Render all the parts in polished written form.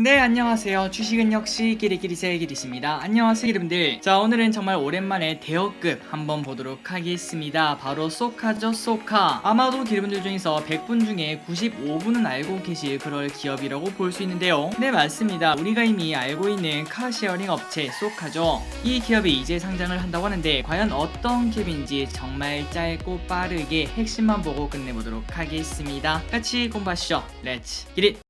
네, 안녕하세요. 주식은 역시 끼리끼리새 끼리십니다. 안녕하세요, 여러분들. 자, 오늘은 정말 오랜만에 대여급 한번 보도록 하겠습니다. 바로 쏘카죠, 쏘카. 아마도 여러분들 중에서 100분 중에 95분은 알고 계실 그럴 기업이라고 볼 수 있는데요. 네, 맞습니다. 우리가 이미 알고 있는 카시어링 업체 쏘카죠. 이 기업이 이제 상장을 한다고 하는데 과연 어떤 기업인지 정말 짧고 빠르게 핵심만 보고 끝내보도록 하겠습니다. 같이 공부하시죠. 렛츠 기릿!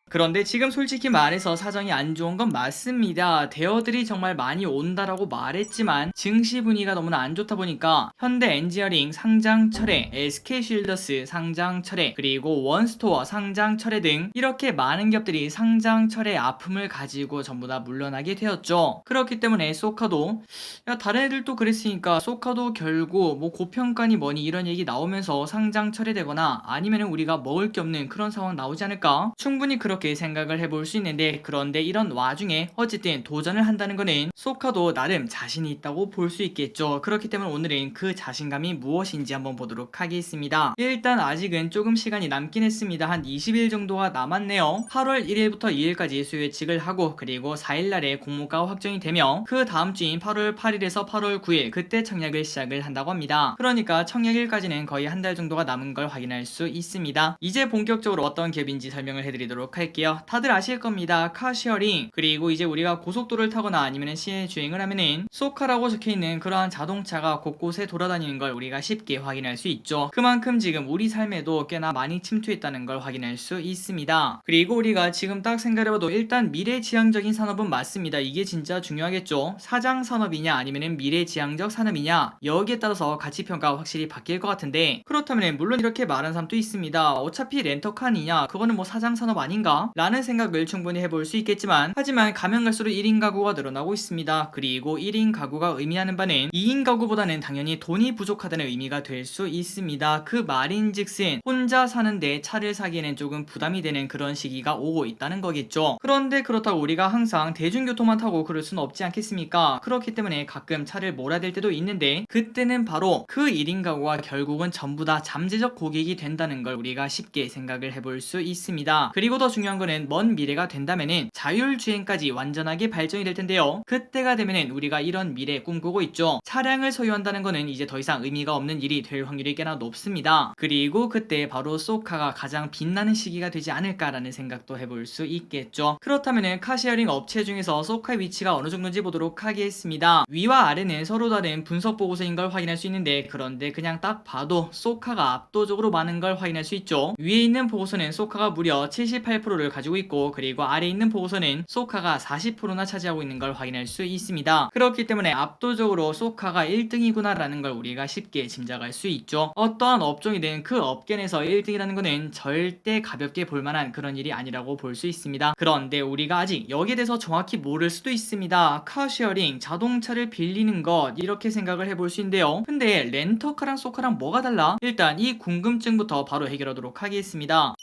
그런데 지금 솔직히 말해서 사정이 안 좋은 건 맞습니다. 대여들이 정말 많이 온다라고 말했지만 증시 분위기가 너무나 안 좋다 보니까 현대 엔지니어링 상장 철회, SK쉴더스 상장 철회, 그리고 원스토어 상장 철회 등 이렇게 많은 기업들이 상장 철회 아픔을 가지고 전부 다 물러나게 되었죠. 그렇기 때문에 쏘카도 야, 다른 애들도 그랬으니까 쏘카도 결국 뭐 고평가니 뭐니 이런 얘기 나오면서 상장 철회되거나 아니면은 우리가 먹을 게 없는 그런 상황 나오지 않을까? 충분히 그렇게 생각을 해볼 수 있는데, 그런데 이런 와중에 어쨌든 도전을 한다는 거는 쏘카도 나름 자신이 있다고 볼 수 있겠죠. 그렇기 때문에 오늘은 그 자신감이 무엇인지 한번 보도록 하겠습니다. 일단 아직은 조금 시간이 남긴 했습니다. 한 20일 정도가 남았네요. 8월 1일부터 2일까지 수요 예측을 하고, 그리고 4일날에 공모가가 확정이 되며 그 다음 주인 8월 8일에서 8월 9일 그때 청약을 시작을 한다고 합니다. 그러니까 청약일까지는 거의 한 달 정도가 남은 걸 확인할 수 있습니다. 이제 본격적으로 어떤 기업인지 설명을 해드리도록 할게요. 다들 아실 겁니다. 카시어링, 그리고 이제 우리가 고속도로를 타거나 아니면 시내 주행을 하면은 쏘카라고 적혀있는 그러한 자동차가 곳곳에 돌아다니는 걸 우리가 쉽게 확인할 수 있죠. 그만큼 지금 우리 삶에도 꽤나 많이 침투했다는 걸 확인할 수 있습니다. 그리고 우리가 지금 딱 생각해봐도 일단 미래지향적인 산업은 맞습니다. 이게 진짜 중요하겠죠. 사장 산업이냐 아니면 미래지향적 산업이냐, 여기에 따라서 가치평가가 확실히 바뀔 것 같은데, 그렇다면 물론 이렇게 말하는 사람도 있습니다. 어차피 렌터카니냐 그거는 뭐 사장 산업 아닌가? 라는 생각을 충분히 해볼 수 있겠지만, 하지만 가면 갈수록 1인 가구가 늘어나고 있습니다. 그리고 1인 가구가 의미하는 바는 2인 가구보다는 당연히 돈이 부족하다는 의미가 될 수 있습니다. 그 말인즉슨 혼자 사는데 차를 사기에는 조금 부담이 되는 그런 시기가 오고 있다는 거겠죠. 그런데 그렇다고 우리가 항상 대중교통만 타고 그럴 수는 없지 않겠습니까? 그렇기 때문에 가끔 차를 몰아야 될 때도 있는데, 그때는 바로 그 1인 가구가 결국은 전부 다 잠재적 고객이 된다는 걸 우리가 쉽게 생각을 해볼 수 있습니다. 그리고 더 중요한 거는 먼 미래가 된다면은 자율주행까지 완전하게 발전이 될 텐데요. 그때가 되면은 우리가 이런 미래 꿈꾸고 있죠. 차량을 소유한다는 거는 이제 더 이상 의미가 없는 일이 될 확률이 꽤나 높습니다. 그리고 그때 바로 쏘카가 가장 빛나는 시기가 되지 않을까라는 생각도 해볼 수 있겠죠. 그렇다면은 카시어링 업체 중에서 쏘카의 위치가 어느 정도인지 보도록 하겠습니다. 위와 아래는 서로 다른 분석 보고서인 걸 확인할 수 있는데, 그런데 그냥 딱 봐도 쏘카가 압도적으로 많은 걸 확인할 수 있죠. 위에 있는 보고서는 쏘카가 무려 78%를 가지고 있고, 그리고 아래 있는 보고서는 쏘카가 40%나 차지하고 있는 걸 확인할 수 있습니다. 그렇기 때문에 압도적으로 쏘카가 1등이구나 라는 걸 우리가 쉽게 짐작할 수 있죠. 어떠한 업종이든 그 업계 내에서 1등이라는 거는 절대 가볍게 볼만한 그런 일이 아니라고 볼 수 있습니다. 그런데 우리가 아직 여기에 대해서 정확히 모를 수도 있습니다. 카시어링, 자동차를 빌리는 것, 이렇게 생각을 해볼 수 있는데요. 근데 렌터카랑 쏘카랑 뭐가 달라? 일단 이 궁금증부터 바로 해결하도록 하겠습니다.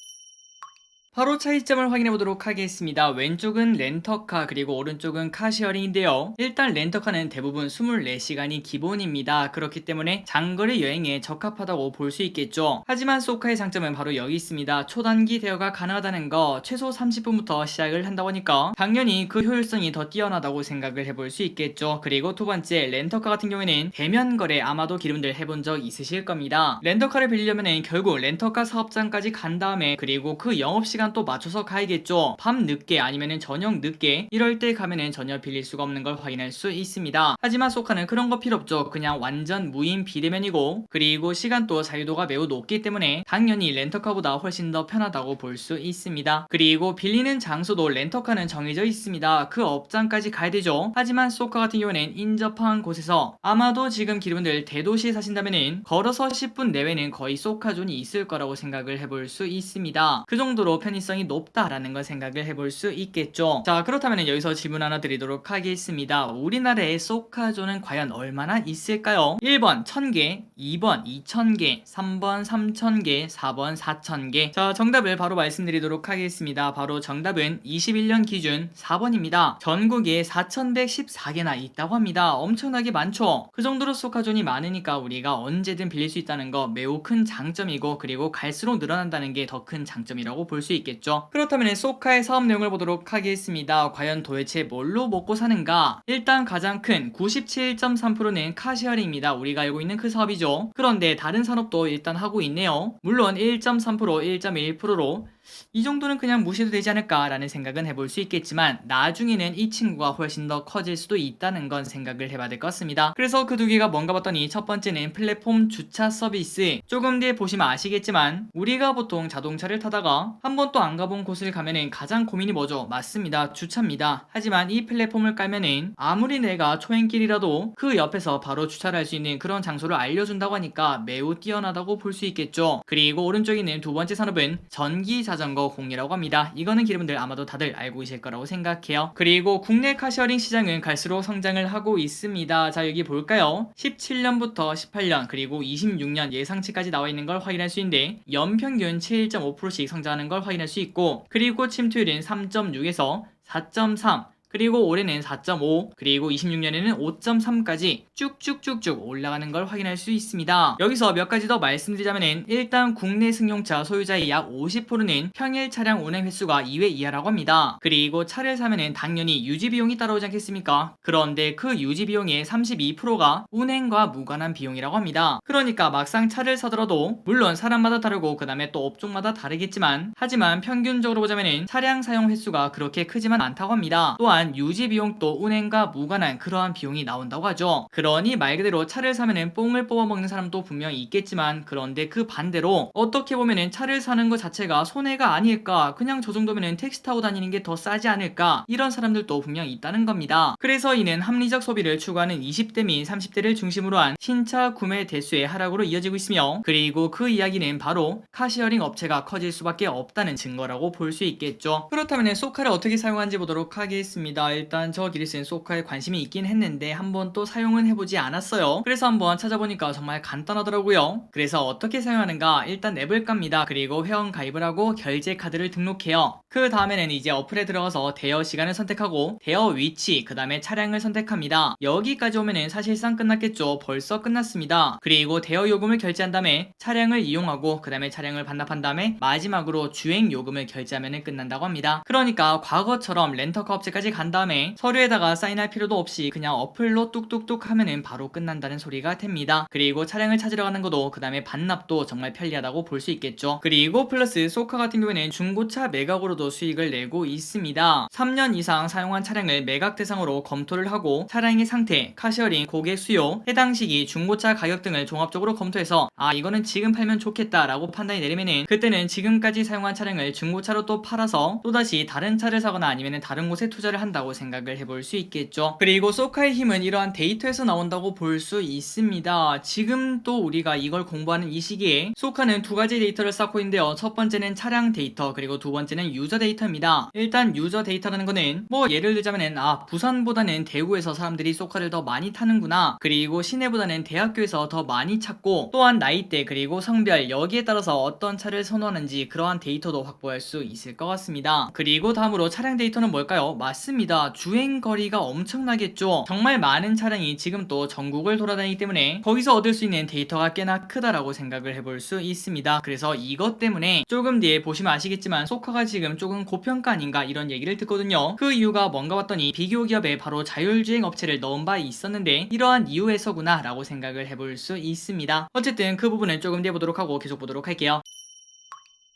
바로 차이점을 확인해 보도록 하겠습니다. 왼쪽은 렌터카, 그리고 오른쪽은 카시어링인데요. 일단 렌터카는 대부분 24시간이 기본입니다. 그렇기 때문에 장거리 여행에 적합하다고 볼 수 있겠죠. 하지만 쏘카의 장점은 바로 여기 있습니다. 초단기 대여가 가능하다는 거, 최소 30분부터 시작을 한다고 하니까 당연히 그 효율성이 더 뛰어나다고 생각을 해볼 수 있겠죠. 그리고 두 번째, 렌터카 같은 경우에는 대면 거래 아마도 여러분들 해본 적 있으실 겁니다. 렌터카를 빌리려면 결국 렌터카 사업장까지 간 다음에, 그리고 그 영업시간 또 맞춰서 가야겠죠. 밤 늦게 아니면은 저녁 늦게 이럴 때 가면은 전혀 빌릴 수가 없는 걸 확인할 수 있습니다. 하지만 쏘카는 그런 거 필요 없죠. 그냥 완전 무인 비대면이고, 그리고 시간도 자유도가 매우 높기 때문에 당연히 렌터카보다 훨씬 더 편하다고 볼 수 있습니다. 그리고 빌리는 장소도 렌터카는 정해져 있습니다. 그 업장까지 가야 되죠. 하지만 쏘카 같은 경우에는 인접한 곳에서, 아마도 지금 여러분들 대도시에 사신다면은 걸어서 10분 내외는 거의 쏘카존이 있을 거라고 생각을 해볼 수 있습니다. 그 정도로 편의성이 높다라는 걸 생각을 해볼 수 있겠죠. 자, 그렇다면 여기서 질문 하나 드리도록 하겠습니다. 우리나라에 쏘카존은 과연 얼마나 있을까요? 1번 1000개, 2번 2000개, 3번 3000개, 4번 4000개. 자, 정답을 바로 말씀드리도록 하겠습니다. 바로 정답은 21년 기준 4번입니다. 전국에 4114개나 있다고 합니다. 엄청나게 많죠? 그 정도로 쏘카존이 많으니까 우리가 언제든 빌릴 수 있다는 거 매우 큰 장점이고, 그리고 갈수록 늘어난다는 게 더 큰 장점이라고 볼 수 있겠죠. 그렇다면 소카의 사업 내용을 보도록 하겠습니다. 과연 도대체 뭘로 먹고 사는가? 일단 가장 큰 97.3%는 카시어링입니다. 우리가 알고 있는 그 사업이죠. 그런데 다른 산업도 일단 하고 있네요. 물론 1.3%, 1.1%로 이 정도는 그냥 무시해도 되지 않을까라는 생각은 해볼 수 있겠지만 나중에는 이 친구가 훨씬 더 커질 수도 있다는 건 생각을 해봐야 될 것 같습니다. 그래서 그 두 개가 뭔가 봤더니 첫 번째는 플랫폼 주차 서비스. 조금 뒤에 보시면 아시겠지만 우리가 보통 자동차를 타다가 한 번 또 안 가본 곳을 가면은 가장 고민이 뭐죠? 맞습니다. 주차입니다. 하지만 이 플랫폼을 깔면은 아무리 내가 초행길이라도 그 옆에서 바로 주차를 할 수 있는 그런 장소를 알려준다고 하니까 매우 뛰어나다고 볼 수 있겠죠. 그리고 오른쪽에 있는 두 번째 산업은 전기 자전거 공유라고 합니다. 이거는 여러분들 아마도 다들 알고 계실 거라고 생각해요. 그리고 국내 카시어링 시장은 갈수록 성장을 하고 있습니다. 자, 여기 볼까요? 17년부터 18년 그리고 26년 예상치까지 나와 있는 걸 확인할 수 있는데 연평균 7.5%씩 성장하는 걸 확인할 수 있고, 그리고 침투율은 3.6에서 4.3, 그리고 올해는 4.5, 그리고 26년에는 5.3까지 쭉쭉쭉쭉 올라가는 걸 확인할 수 있습니다. 여기서 몇 가지 더 말씀드리자면은 일단 국내 승용차 소유자의 약 50%는 평일 차량 운행 횟수가 2회 이하라고 합니다. 그리고 차를 사면은 당연히 유지 비용이 따라오지 않겠습니까? 그런데 그 유지 비용의 32%가 운행과 무관한 비용이라고 합니다. 그러니까 막상 차를 사더라도 물론 사람마다 다르고 그 다음에 또 업종마다 다르겠지만 하지만 평균적으로 보자면은 차량 사용 횟수가 그렇게 크지만 않다고 합니다. 또한 유지 비용도 운행과 무관한 그러한 비용이 나온다고 하죠. 그러니 말 그대로 차를 사면은 뽕을 뽑아 먹는 사람도 분명히 있겠지만, 그런데 그 반대로 어떻게 보면은 차를 사는 것 자체가 손해가 아닐까, 그냥 저 정도면은 택시 타고 다니는 게 더 싸지 않을까, 이런 사람들도 분명히 있다는 겁니다. 그래서 이는 합리적 소비를 추구하는 20대 및 30대를 중심으로 한 신차 구매 대수의 하락으로 이어지고 있으며, 그리고 그 이야기는 바로 카시어링 업체가 커질 수밖에 없다는 증거라고 볼 수 있겠죠. 그렇다면 소카를 어떻게 사용하는지 보도록 하겠습니다. 일단 저 기리스는 소카에 관심이 있긴 했는데 한번 또 사용은 해보지 않았어요. 그래서 한번 찾아보니까 정말 간단하더라고요. 그래서 어떻게 사용하는가? 일단 앱을 깝니다. 그리고 회원 가입을 하고 결제 카드를 등록해요. 그 다음에는 이제 어플에 들어가서 대여 시간을 선택하고 대여 위치, 그 다음에 차량을 선택합니다. 여기까지 오면은 사실상 끝났겠죠. 벌써 끝났습니다. 그리고 대여 요금을 결제한 다음에 차량을 이용하고 그 다음에 차량을 반납한 다음에 마지막으로 주행 요금을 결제하면 끝난다고 합니다. 그러니까 과거처럼 렌터카 업체까지 간 다음에 서류에다가 사인할 필요도 없이 그냥 어플로 뚝뚝뚝 하면은 바로 끝난다는 소리가 됩니다. 그리고 차량을 찾으러 가는 것도 그 다음에 반납도 정말 편리하다고 볼 수 있겠죠. 그리고 플러스 소카 같은 경우에는 중고차 매각으로도 수익을 내고 있습니다. 3년 이상 사용한 차량을 매각 대상으로 검토를 하고 차량의 상태, 카시어링, 고객 수요, 해당 시기, 중고차 가격 등을 종합적으로 검토해서 이거는 지금 팔면 좋겠다 라고 판단이 내리면은 그때는 지금까지 사용한 차량을 중고차로 또 팔아서 또다시 다른 차를 사거나 아니면 다른 곳에 투자를 한다고 생각을 해볼 수 있겠죠. 그리고 소카의 힘은 이러한 데이터에서 나온다고 볼 수 있습니다. 지금 또 우리가 이걸 공부하는 이 시기에 소카는 두 가지 데이터를 쌓고 있는데요. 첫 번째는 차량 데이터, 그리고 두 번째는 유저 데이터입니다. 일단 유저 데이터라는 거는 예를 들자면은 부산보다는 대구에서 사람들이 소카를 더 많이 타는구나, 그리고 시내보다는 대학교에서 더 많이 찾고, 또한 나이대 그리고 성별 여기에 따라서 어떤 차를 선호하는지 그러한 데이터도 확보할 수 있을 것 같습니다. 그리고 다음으로 차량 데이터는 뭘까요? 맞습니다. 주행거리가 엄청나겠죠. 정말 많은 차량이 지금 또 전국을 돌아다니기 때문에 거기서 얻을 수 있는 데이터가 꽤나 크다라고 생각을 해볼 수 있습니다. 그래서 이것 때문에 조금 뒤에 보시면 아시겠지만 소카가 지금 조금 고평가 아닌가 이런 얘기를 듣거든요. 그 이유가 뭔가 봤더니 비교 기업에 바로 자율주행 업체를 넣은 바 있었는데 이러한 이유에서구나 라고 생각을 해볼 수 있습니다. 어쨌든 그 부분은 조금 뒤에 보도록 하고 계속 보도록 할게요.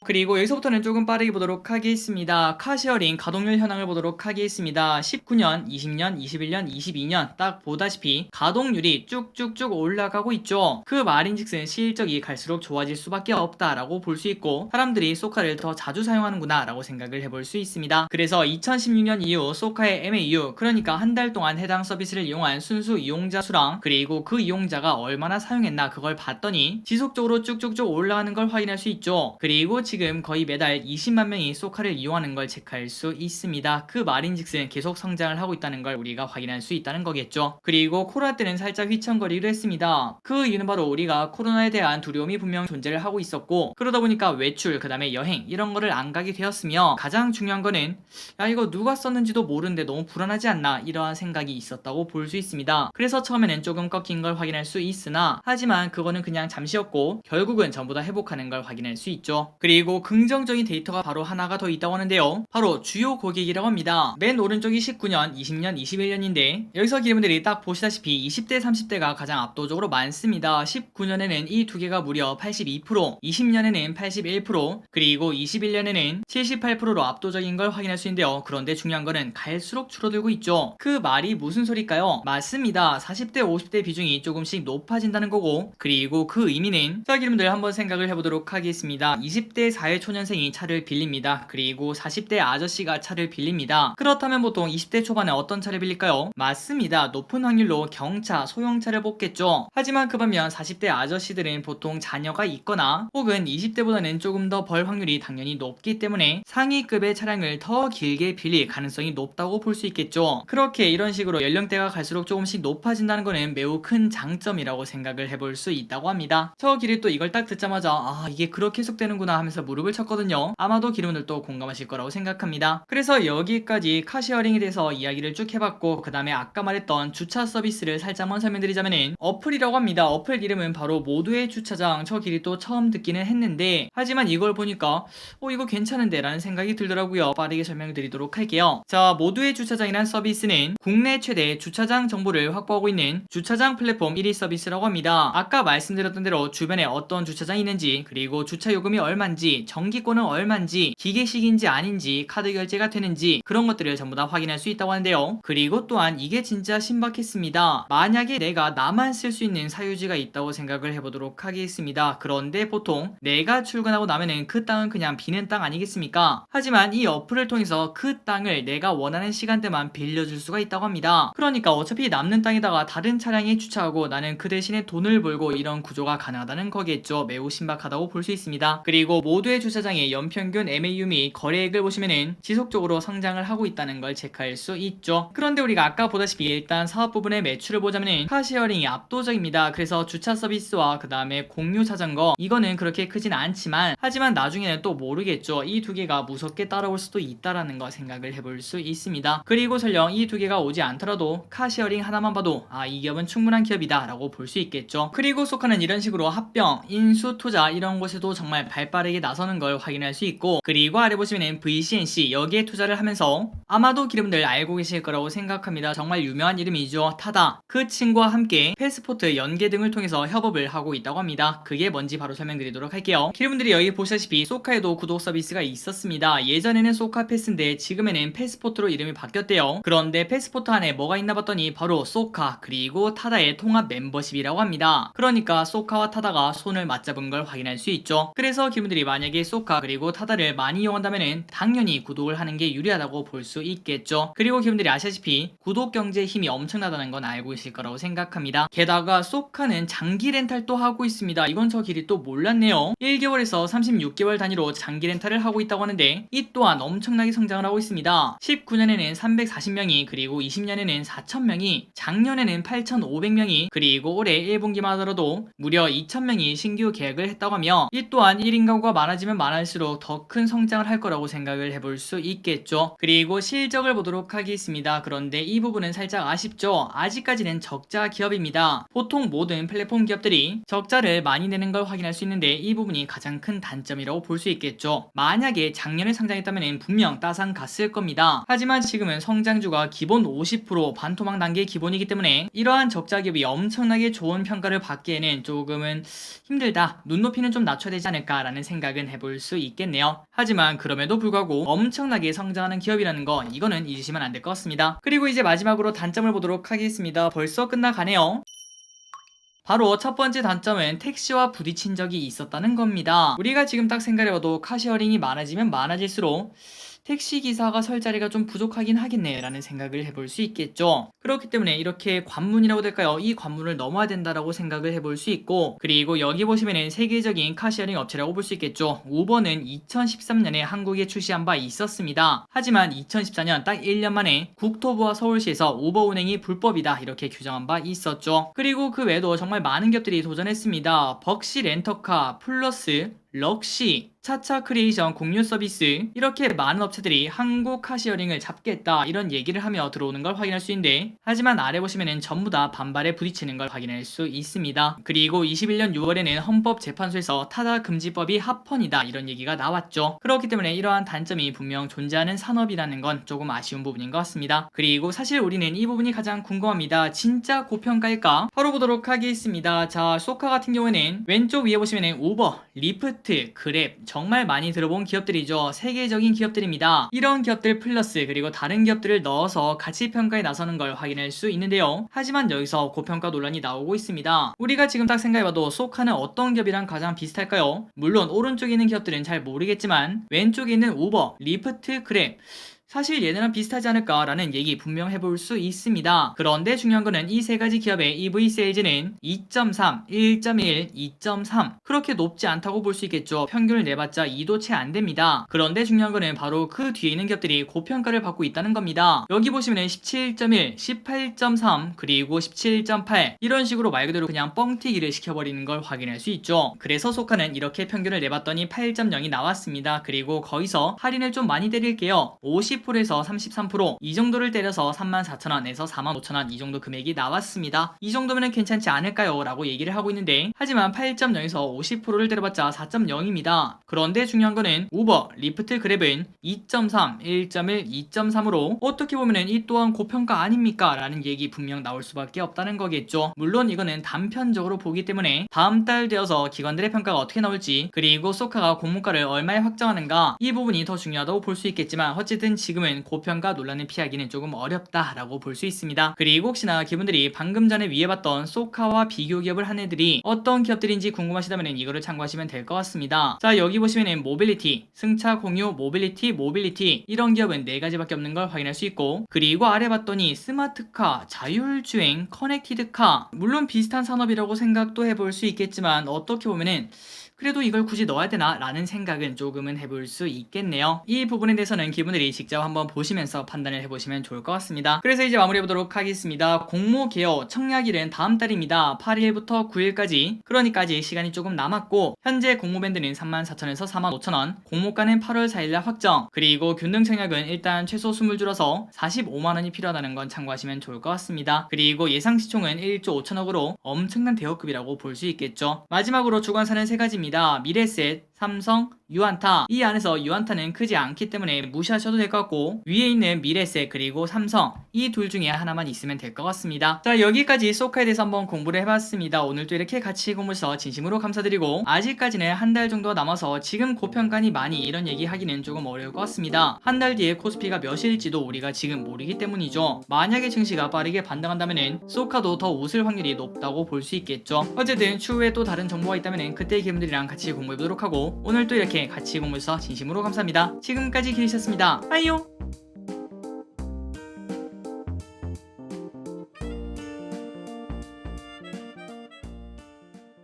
그리고 여기서부터는 조금 빠르게 보도록 하겠습니다. 카시어링 가동률 현황을 보도록 하겠습니다. 19년, 20년, 21년, 22년 딱 보다시피 가동률이 쭉쭉쭉 올라가고 있죠. 그 말인즉슨 실적이 갈수록 좋아질 수밖에 없다라고 볼 수 있고 사람들이 소카를 더 자주 사용하는구나 라고 생각을 해볼 수 있습니다. 그래서 2016년 이후 소카의 MAU, 그러니까 한 달 동안 해당 서비스를 이용한 순수 이용자 수랑 그리고 그 이용자가 얼마나 사용했나 그걸 봤더니 지속적으로 쭉쭉쭉 올라가는 걸 확인할 수 있죠. 그리고 지금 거의 매달 20만 명이 소카를 이용하는 걸 체크할 수 있습니다. 그 말인즉슨 계속 성장을 하고 있다는 걸 우리가 확인할 수 있다는 거겠죠. 그리고 코로나 때는 살짝 휘청거리기도 했습니다. 그 이유는 바로 우리가 코로나에 대한 두려움이 분명 존재를 하고 있었고, 그러다 보니까 외출, 그 다음에 여행 이런 거를 안 가게 되었으며, 가장 중요한 거는 이거 누가 썼는지도 모르는데 너무 불안하지 않나 이러한 생각이 있었다고 볼 수 있습니다. 그래서 처음에는 조금 꺾인 걸 확인할 수 있으나 하지만 그거는 그냥 잠시였고 결국은 전부 다 회복하는 걸 확인할 수 있죠. 그리고 그리고 긍정적인 데이터가 바로 하나가 더 있다고 하는데요. 바로 주요 고객이라고 합니다. 맨 오른쪽이 19년, 20년, 21년인데 여기서 기름들이 딱 보시다시피 20대, 30대가 가장 압도적으로 많습니다. 19년에는 이 두 개가 무려 82%, 20년에는 81%, 그리고 21년에는 78%로 압도적인 걸 확인할 수 있는데요. 그런데 중요한 거는 갈수록 줄어들고 있죠. 그 말이 무슨 소리일까요? 맞습니다. 40대, 50대 비중이 조금씩 높아진다는 거고, 그리고 그 의미는 자, 기름들 한번 생각을 해보도록 하겠습니다. 20대 사회초년생이 차를 빌립니다. 그리고 40대 아저씨가 차를 빌립니다. 그렇다면 보통 20대 초반에 어떤 차를 빌릴까요? 맞습니다. 높은 확률로 경차, 소형차를 뽑겠죠. 하지만 그 반면 40대 아저씨들은 보통 자녀가 있거나 혹은 20대보다는 조금 더 벌 확률이 당연히 높기 때문에 상위급의 차량을 더 길게 빌릴 가능성이 높다고 볼 수 있겠죠. 그렇게 이런 식으로 연령대가 갈수록 조금씩 높아진다는 것은 매우 큰 장점이라고 생각을 해볼 수 있다고 합니다. 저 길이 또 이걸 딱 듣자마자 아, 이게 그렇게 해석되는구나 하면서 무릎을 쳤거든요. 아마도 기름들도 공감하실 거라고 생각합니다. 그래서 여기까지 카시어링에 대해서 이야기를 쭉 해봤고, 그 다음에 아까 말했던 주차 서비스를 살짝만 설명드리자면은 어플이라고 합니다. 어플 이름은 바로 모두의 주차장. 저 길이 또 처음 듣기는 했는데 하지만 이걸 보니까 이거 괜찮은데 라는 생각이 들더라고요. 빠르게 설명드리도록 할게요. 자, 모두의 주차장이란 서비스는 국내 최대 주차장 정보를 확보하고 있는 주차장 플랫폼 1위 서비스라고 합니다. 아까 말씀드렸던 대로 주변에 어떤 주차장이 있는지, 그리고 주차 요금이 얼마인지, 정기권은 얼마인지, 기계식인지 아닌지, 카드 결제가 되는지 그런 것들을 전부 다 확인할 수 있다고 하는데요. 그리고 또한 이게 진짜 신박했습니다. 만약에 내가 나만 쓸 수 있는 사유지가 있다고 생각을 해보도록 하겠습니다. 그런데 보통 내가 출근하고 나면은 그 땅은 그냥 비는 땅 아니겠습니까? 하지만 이 어플을 통해서 그 땅을 내가 원하는 시간대만 빌려줄 수가 있다고 합니다. 그러니까 어차피 남는 땅에다가 다른 차량이 주차하고 나는 그 대신에 돈을 벌고 이런 구조가 가능하다는 거겠죠. 매우 신박하다고 볼 수 있습니다. 그리고 모두의 주차장의 연평균 MAU 및 거래액을 보시면은 지속적으로 성장을 하고 있다는 걸 체크할 수 있죠. 그런데 우리가 아까 보다시피 일단 사업 부분의 매출을 보자면은 카시어링이 압도적입니다. 그래서 주차 서비스와 그 다음에 공유 자전거 이거는 그렇게 크진 않지만 하지만 나중에는 또 모르겠죠. 이 두 개가 무섭게 따라올 수도 있다라는 거 생각을 해볼 수 있습니다. 그리고 설령 이 두 개가 오지 않더라도 카시어링 하나만 봐도 이 기업은 충분한 기업이다 라고 볼 수 있겠죠. 그리고 소카는 이런 식으로 합병, 인수, 투자 이런 곳에도 정말 발빠르게 나서는 걸 확인할 수 있고, 그리고 아래 보시면은 VCNC 여기에 투자를 하면서 아마도 기름들 알고 계실 거라고 생각합니다. 정말 유명한 이름이죠. 타다. 그 친구와 함께 패스포트 연계 등을 통해서 협업을 하고 있다고 합니다. 그게 뭔지 바로 설명드리도록 할게요. 기름들이 여기 보시다시피 소카에도 구독 서비스가 있었습니다. 예전에는 소카 패스인데 지금에는 패스포트로 이름이 바뀌었대요. 그런데 패스포트 안에 뭐가 있나 봤더니 바로 소카 그리고 타다의 통합 멤버십이라고 합니다. 그러니까 소카와 타다가 손을 맞잡은 걸 확인할 수 있죠. 그래서 기분들이 만약에 소카 그리고 타다를 많이 이용한다면 당연히 구독을 하는 게 유리하다고 볼 수 있겠죠. 그리고 기분들이 아시다시피 구독 경제의 힘이 엄청나다는 건 알고 있을 거라고 생각합니다. 게다가 소카는 장기 렌탈도 하고 있습니다. 이건 저 길이 또 몰랐네요. 1개월에서 36개월 단위로 장기 렌탈을 하고 있다고 하는데 이 또한 엄청나게 성장을 하고 있습니다. 19년에는 340명이, 그리고 20년에는 4000명이, 작년에는 8500명이, 그리고 올해 1분기만 하더라도 무려 2000명이 신규 계약을 했다고 하며 이 또한 1인 가구가 많아지면 많을수록 더 큰 성장을 할 거라고 생각을 해볼 수 있겠죠. 그리고 실적을 보도록 하겠습니다. 그런데 이 부분은 살짝 아쉽죠. 아직까지는 적자 기업입니다. 보통 모든 플랫폼 기업들이 적자를 많이 내는 걸 확인할 수 있는데 이 부분이 가장 큰 단점이라고 볼 수 있겠죠. 만약에 작년에 상장했다면 분명 따상 갔을 겁니다. 하지만 지금은 성장주가 기본 50% 반토막 단계 기본이기 때문에 이러한 적자 기업이 엄청나게 좋은 평가를 받기에는 조금은 힘들다, 눈높이는 좀 낮춰야 되지 않을까라는 생각은 해볼 수 있겠네요. 하지만 그럼에도 불구하고 엄청나게 성장하는 기업이라는 거 이거는 잊으시면 안 될 것 같습니다. 그리고 이제 마지막으로 단점을 보도록 하겠습니다. 벌써 끝나가네요. 바로 첫 번째 단점은 택시와 부딪힌 적이 있었다는 겁니다. 우리가 지금 딱 생각해봐도 카시어링이 많아지면 많아질수록 택시기사가 설 자리가 좀 부족하긴 하겠네 라는 생각을 해볼 수 있겠죠. 그렇기 때문에 이렇게 관문이라고 될까요? 이 관문을 넘어야 된다라고 생각을 해볼 수 있고, 그리고 여기 보시면은 세계적인 카시어링 업체라고 볼 수 있겠죠. 우버는 2013년에 한국에 출시한 바 있었습니다. 하지만 2014년 딱 1년 만에 국토부와 서울시에서 우버 운행이 불법이다 이렇게 규정한 바 있었죠. 그리고 그 외에도 정말 많은 기업들이 도전했습니다. 벅시 렌터카, 플러스, 럭시, 차차 크리에이션 공유 서비스 이렇게 많은 업체들이 한국 카시어링을 잡겠다 이런 얘기를 하며 들어오는 걸 확인할 수 있는데 하지만 아래 보시면은 전부 다 반발에 부딪히는 걸 확인할 수 있습니다. 그리고 21년 6월에는 헌법재판소에서 타다 금지법이 합헌이다 이런 얘기가 나왔죠. 그렇기 때문에 이러한 단점이 분명 존재하는 산업이라는 건 조금 아쉬운 부분인 것 같습니다. 그리고 사실 우리는 이 부분이 가장 궁금합니다. 진짜 고평가일까? 바로 보도록 하겠습니다. 자, 소카 같은 경우에는 왼쪽 위에 보시면은 우버, 리프트, 그랩 정말 많이 들어본 기업들이죠. 세계적인 기업들입니다. 이런 기업들 플러스 그리고 다른 기업들을 넣어서 가치 평가에 나서는 걸 확인할 수 있는데요. 하지만 여기서 고평가 논란이 나오고 있습니다. 우리가 지금 딱 생각해봐도 소카는 어떤 기업이랑 가장 비슷할까요? 물론 오른쪽에 있는 기업들은 잘 모르겠지만 왼쪽에 있는 우버, 리프트, 그랩 사실 얘네랑 비슷하지 않을까라는 얘기 분명 해볼 수 있습니다. 그런데 중요한 거는 이 세 가지 기업의 EV 세일즈는 2.3, 1.1, 2.3 그렇게 높지 않다고 볼 수 있겠죠. 평균을 내봤자 2도 채 안 됩니다. 그런데 중요한 거는 바로 그 뒤에 있는 기업들이 고평가를 받고 있다는 겁니다. 여기 보시면은 17.1, 18.3 그리고 17.8 이런 식으로 말 그대로 그냥 뻥튀기를 시켜버리는 걸 확인할 수 있죠. 그래서 소카는 이렇게 평균을 내봤더니 8.0이 나왔습니다. 그리고 거기서 할인을 좀 많이 때릴게요. 50%에서 33%, 이 정도를 때려서 34,000원에서 45,000원 이 정도 금액이 나왔습니다. 이 정도면 괜찮지 않을까요? 라고 얘기를 하고 있는데 하지만 8.0에서 50%를 때려봤자 4.0입니다. 그런데 중요한 거는 우버, 리프트, 그랩은 2.3, 1.1, 2.3으로 어떻게 보면은 이 또한 고평가 아닙니까? 라는 얘기 분명 나올 수밖에 없다는 거겠죠. 물론 이거는 단편적으로 보기 때문에 다음 달 되어서 기관들의 평가가 어떻게 나올지 그리고 소카가 공모가를 얼마에 확정하는가 이 부분이 더 중요하다고 볼 수 있겠지만 어쨌든 지금은 고평가 논란을 피하기는 조금 어렵다라고 볼 수 있습니다. 그리고 혹시나 기분들이 방금 전에 위에 봤던 소카와 비교 기업을 한 애들이 어떤 기업들인지 궁금하시다면 이거를 참고하시면 될 것 같습니다. 자, 여기 보시면은 모빌리티, 승차 공유, 모빌리티 이런 기업은 4가지밖에 없는 걸 확인할 수 있고 그리고 아래 봤더니 스마트카, 자율주행, 커넥티드카 물론 비슷한 산업이라고 생각도 해볼 수 있겠지만 어떻게 보면은 그래도 이걸 굳이 넣어야 되나? 라는 생각은 조금은 해볼 수 있겠네요. 이 부분에 대해서는 기분들이 직접 한번 보시면서 판단을 해보시면 좋을 것 같습니다. 그래서 이제 마무리해보도록 하겠습니다. 공모 개요 청약일은 다음 달입니다. 8일부터 9일까지 그러니까 아직 시간이 조금 남았고 현재 공모밴드는 34,000원에서 45,000원 공모가는 8월 4일날 확정 그리고 균등 청약은 일단 최소 20줄어서 45만원이 필요하다는 건 참고하시면 좋을 것 같습니다. 그리고 예상 시총은 1조 5천억으로 엄청난 대여급이라고 볼 수 있겠죠. 마지막으로 주관사는 3가지입니다. 미래셋, 삼성, 유안타 이 안에서 유안타는 크지 않기 때문에 무시하셔도 될 것 같고 위에 있는 미래셋 그리고 삼성 이 둘 중에 하나만 있으면 될 것 같습니다. 자, 여기까지 소카에 대해서 한번 공부를 해봤습니다. 오늘도 이렇게 같이 공부해서 진심으로 감사드리고 아직까지는 한 달 정도 남아서 지금 고평가니 많이 이런 얘기 하기는 조금 어려울 것 같습니다. 한 달 뒤에 코스피가 몇일지도 우리가 지금 모르기 때문이죠. 만약에 증시가 빠르게 반등한다면은 소카도 더 웃을 확률이 높다고 볼 수 있겠죠. 어쨌든 추후에 또 다른 정보가 있다면은 그때 기분들이랑 같이 공부해보도록 하고 오늘 또 이렇게 같이 공부해서 진심으로 감사합니다. 지금까지 기리셨습니다. 빠이요.